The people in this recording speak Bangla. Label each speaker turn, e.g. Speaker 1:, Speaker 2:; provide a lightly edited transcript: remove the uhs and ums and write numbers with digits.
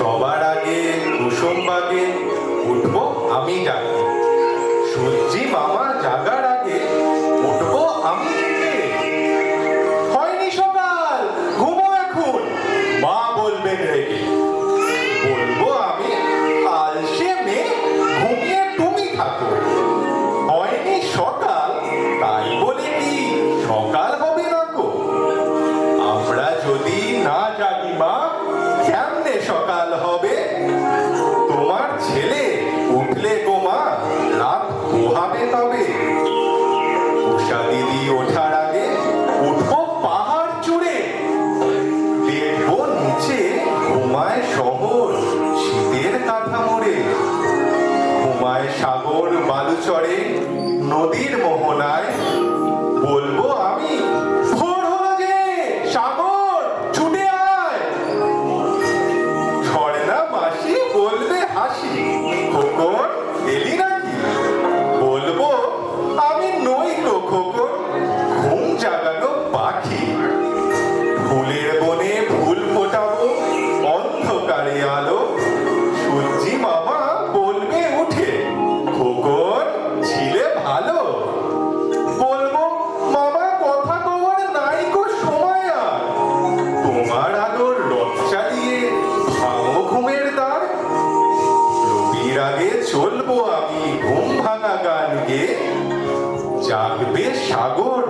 Speaker 1: সবার আগে কুসুম বাগে উঠবো আমি ডাকে, সূর্যি মামা জাগার আগে উঠবো আমি থেকে। হয়নি সকাল, ঘুমো এখন, মা বলবেন রেগে। বলবো আমি, আলসে মেয়ে, ঘুমিয়ে তুমি থাকো। হয়নি সকাল, তাই বলে কি সকাল হবে না গো? আমরা যদি না জাগি মা, কেমনে সকাল হবে? তোমার ছেলে উঠলে গো মা, রাত পোহাবে তবে। উষা দিদি ওঠার আগে উঠবো পাহাড় চূড়ে, দেখবো নিচে ঘুমায় শহর শীতের কাঁথা মোড়ে। ঘুমায় সাগর বালুচরে নদীর মোহনায়। বলবো আমি, ভোর হলো যে, সাগর ছুটে আয়। ঝর্ণা মাসি বলবে হাসি, খোকন এলি নাকি? বলবো আমি নই তো খোকন, ঘুম জাগানো পাখি। ফুলের বনে ফুল ফোটাবো, অন্ধকারে আলো। সূর্যি মামা বলবে উঠে, খোকন ছিলে ভালো। বলবো মামা কথা কবার নাই গো সময় আর। তোমার আলোর রথ চালিয়ে ভাঙো ঘুমের দ্বার। রবির আগে চলবো আমি ঘুম ভাঙা গান গেয়ে, জাগবে সাগর